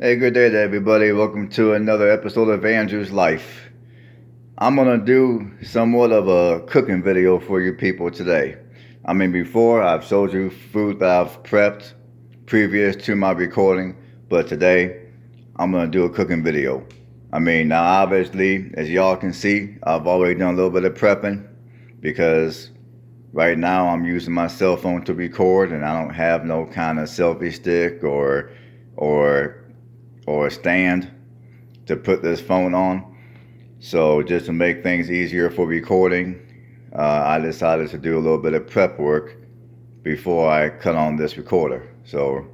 Hey, good day to everybody. Welcome to another episode of Andrew's Life. I'm going to do somewhat of a cooking video for you people today. Before I've showed you food that I've prepped previous to my recording, but today I'm going to do a cooking video. Now obviously, as y'all can see, I've already done a little bit of prepping because right now I'm using my cell phone to record and I don't have no kind of selfie stick or or a stand to put this phone on. So just to make things easier for recording, I decided to do a little bit of prep work before I cut on this recorder. So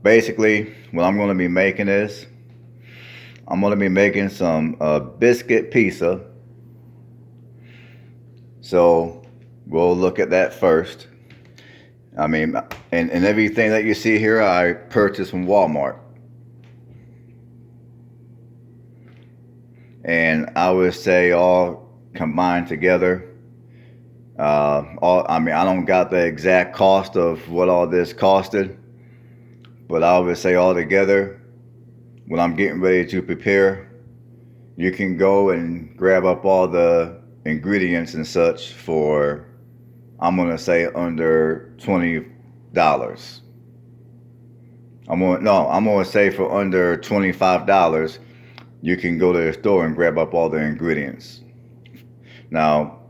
basically what I'm going to be making is I'm going to be making some biscuit pizza. So we'll look at that first. And everything that you see here I purchased from Walmart. And I would say all combined together. I don't got the exact cost of what all this costed, but I would say all together, when I'm getting ready to prepare, you can go and grab up all the ingredients and such for, I'm gonna say under $20. I'm gonna say for under $25. You can go to the store and grab up all the ingredients. Now,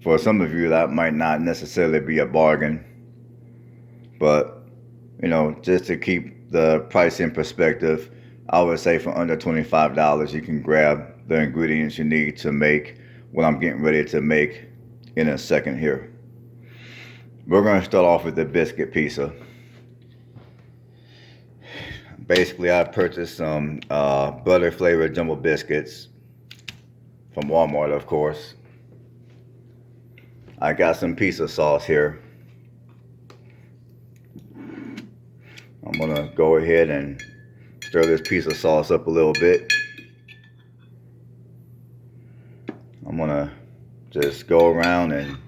for some of you, that might not necessarily be a bargain, but just to keep the price in perspective, I would say for under $25, you can grab the ingredients you need to make what I'm getting ready to make in a second here. We're going to start off with the biscuit pizza. Basically, I purchased some butter flavored jumbo biscuits from Walmart, of course. I got some pizza sauce here. I'm gonna go ahead and stir this pizza sauce up a little bit. I'm gonna just go around and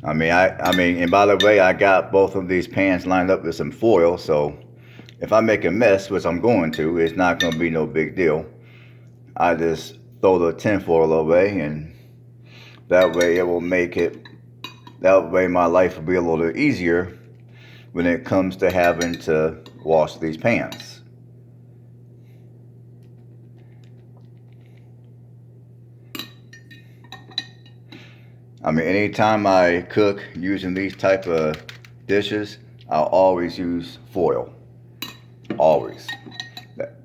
and by the way, I got both of these pans lined up with some foil, so if I make a mess, which I'm going to, it's not gonna be no big deal. I just throw the tinfoil away, and that way my life will be a little easier when it comes to having to wash these pans. Anytime I cook using these type of dishes, I'll always use foil. Always.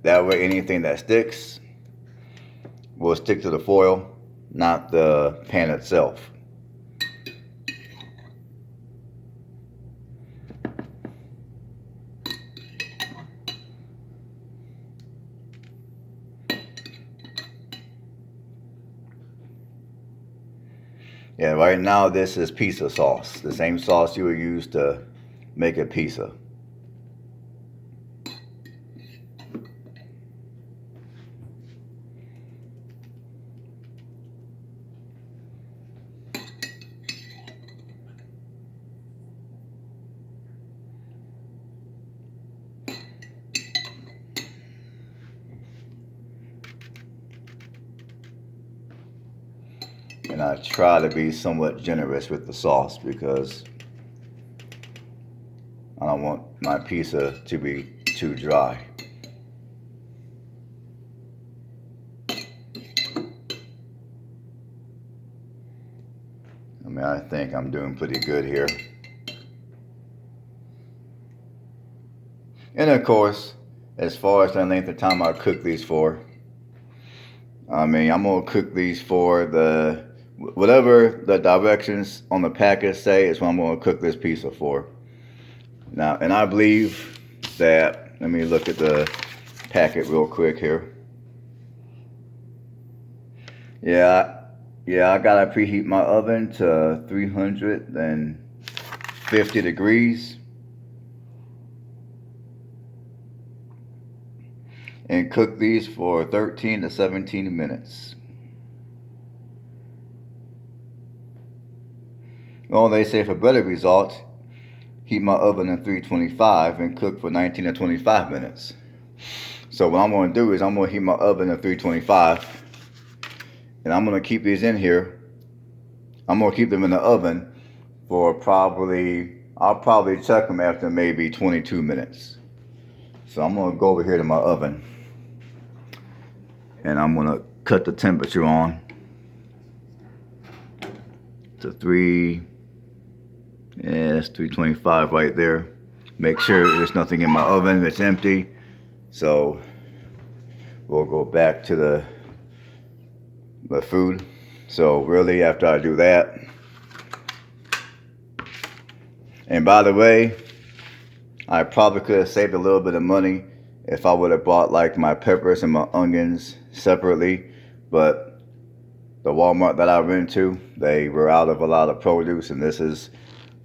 That way anything that sticks will stick to the foil, not the pan itself. Yeah, right now this is pizza sauce, the same sauce you would use to make a pizza. And I try to be somewhat generous with the sauce because I don't want my pizza to be too dry. I think I'm doing pretty good here. And of course, as far as the length of time I cook these for, I'm gonna cook these for whatever the directions on the package say is what I'm gonna cook this pizza for. Now, and I believe that, let me look at the packet real quick here. Yeah, I gotta preheat my oven to 350 degrees. And cook these for 13 to 17 minutes. Well, they say for better results, heat my oven at 325 and cook for 19 to 25 minutes. So what I'm going to do is I'm going to heat my oven at 325, and I'm going to keep these in here. I'm going to keep them in the oven for I'll probably check them after maybe 22 minutes. So I'm going to go over here to my oven, and I'm going to cut the temperature on to it's 325 right there. Make sure there's nothing in my oven, it's empty. So we'll go back to the food. So really, after I do that, and by the way, I probably could have saved a little bit of money if I would have bought like my peppers and my onions separately, but the Walmart that I went to, they were out of a lot of produce, and this is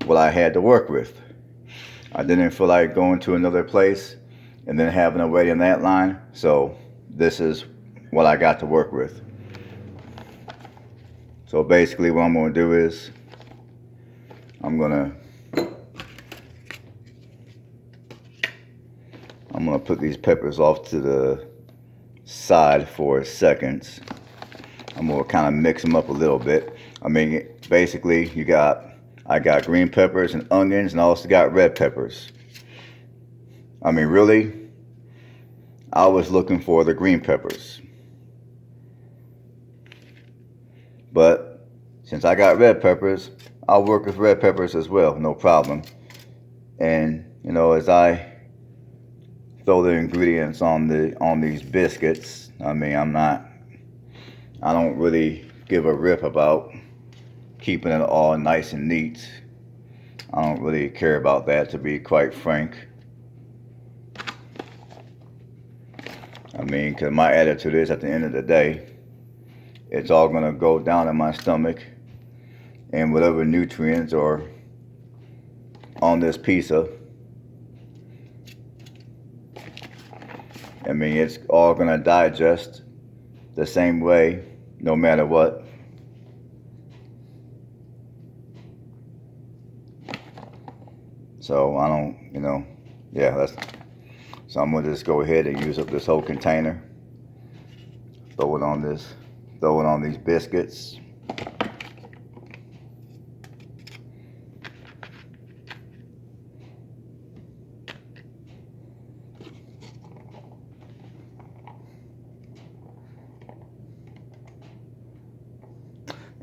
what I had to work with. I didn't feel like going to another place and then having to wait in that line, so this is what I got to work with. So basically what I'm going to do is I'm going to put these peppers off to the side for seconds. I'm going to kind of mix them up a little bit. I mean, basically I got green peppers and onions, and I also got red peppers. I mean, really, I was looking for the green peppers. But since I got red peppers, I'll work with red peppers as well, no problem. And, you know, as I throw the ingredients on these biscuits, I mean, I don't really give a rip about keeping it all nice and neat. I don't really care about that, to be quite frank. I mean, because my attitude is, at the end of the day, it's all going to go down in my stomach, and whatever nutrients are on this pizza, I mean, it's all going to digest the same way, no matter what. So I don't, you know, yeah, so I'm going to just go ahead and use up this whole container. Throw it on these biscuits.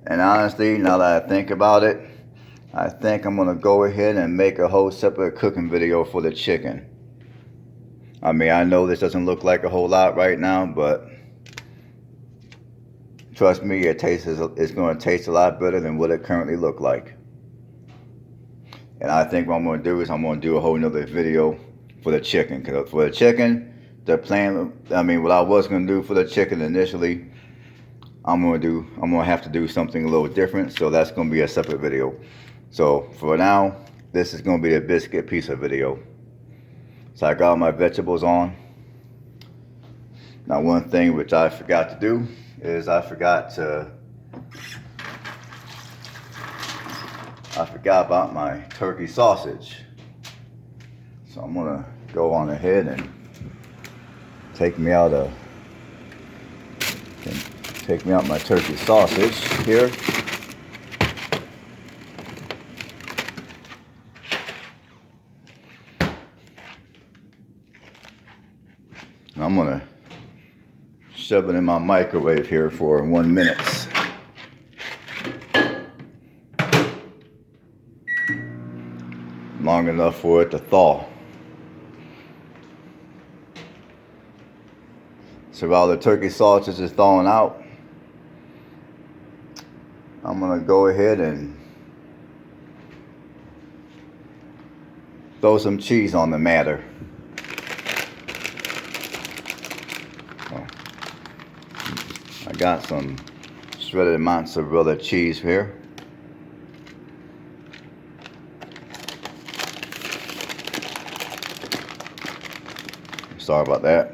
And honestly, now that I think about it, I think I'm going to go ahead and make a whole separate cooking video for the chicken. I mean, I know this doesn't look like a whole lot right now, but trust me, it's going to taste a lot better than what it currently looks like. And I think what I'm going to do is I'm going to do a whole nother video for the chicken. Because for the chicken, the plan, I mean, what I was going to do for the chicken initially, I'm going to have to do something a little different. So that's going to be a separate video. So for now, this is going to be the biscuit pizza video. So I got all my vegetables on. Now, one thing which I forgot to do is I forgot about my turkey sausage. So I'm gonna go on ahead and take me out my turkey sausage here. I'm gonna shove it in my microwave here for 1 minute. Long enough for it to thaw. So while the turkey sausage is thawing out, I'm gonna go ahead and throw some cheese on the matter. I got some shredded mozzarella cheese here. Sorry about that.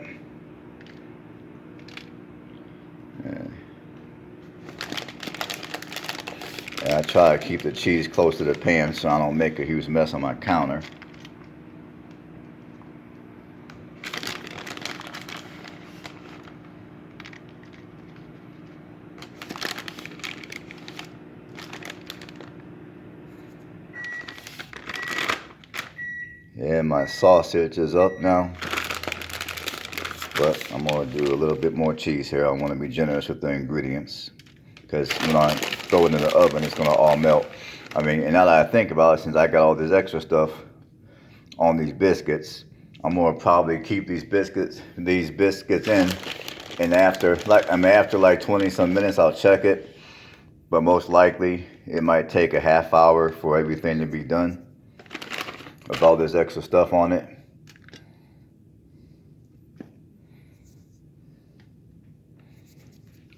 I try to keep the cheese close to the pan so I don't make a huge mess on my counter. Yeah, my sausage is up now, but I'm gonna do a little bit more cheese here. I want to be generous with the ingredients because when I throw it in the oven, it's gonna all melt. I mean, and now that I think about it, since I got all this extra stuff on these biscuits, I'm gonna probably keep these biscuits in, and after like 20 some minutes, I'll check it. But most likely, it might take a half hour for everything to be done with all this extra stuff on it.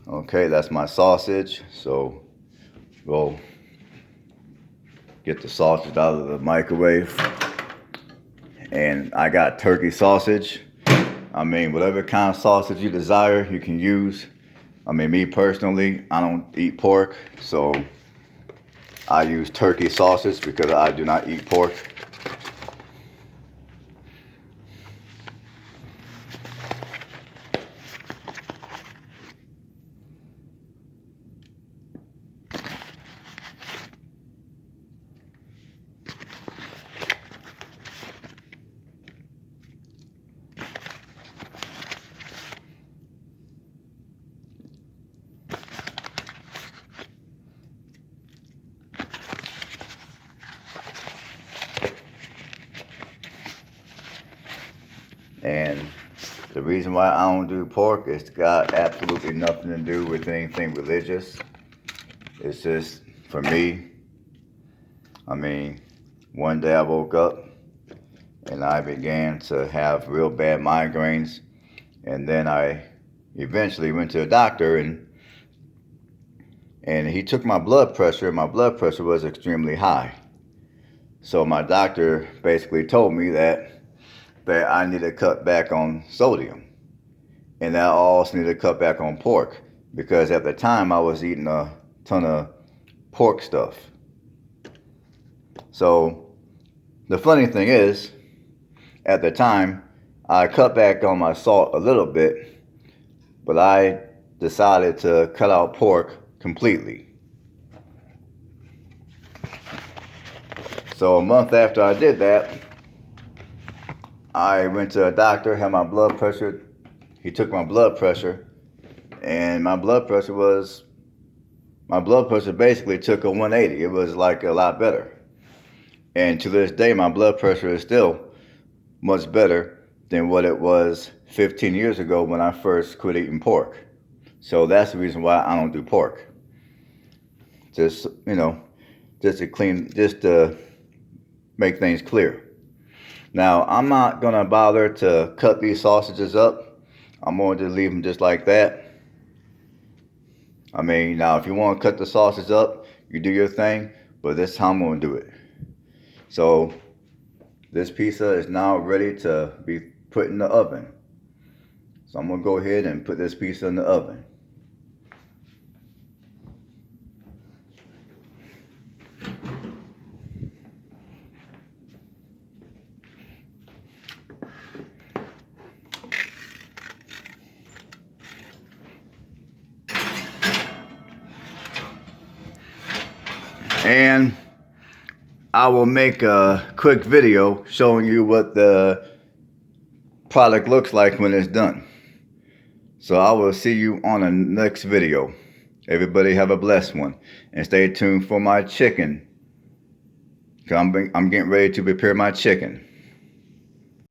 Okay, that's my sausage. So we'll get the sausage out of the microwave. And I got turkey sausage. I mean, whatever kind of sausage you desire, you can use. I mean, me personally, I don't eat pork, so I use turkey sausage because I do not eat pork. And the reason why I don't do pork is got absolutely nothing to do with anything religious. It's just for me. I mean, one day I woke up and I began to have real bad migraines, and then I eventually went to a doctor and he took my blood pressure, and my blood pressure was extremely high. So my doctor basically told me that I need to cut back on sodium, and that I also need to cut back on pork, because at the time I was eating a ton of pork stuff. So the funny thing is, at the time I cut back on my salt a little bit, but I decided to cut out pork completely. So a month after I did that, I went to a doctor, had my blood pressure. He took my blood pressure, and my blood pressure basically took a 180. It was like a lot better. And to this day, my blood pressure is still much better than what it was 15 years ago when I first quit eating pork. So that's the reason why I don't do pork. Just to make things clear. Now, I'm not going to bother to cut these sausages up. I'm going to leave them just like that. I mean, now, if you want to cut the sausage up, you do your thing, but this is how I'm going to do it. So, this pizza is now ready to be put in the oven. So, I'm going to go ahead and put this pizza in the oven. And I will make a quick video showing you what the product looks like when it's done. So I will see you on the next video. Everybody have a blessed one. And stay tuned for my chicken. 'Cause I'm getting ready to prepare my chicken.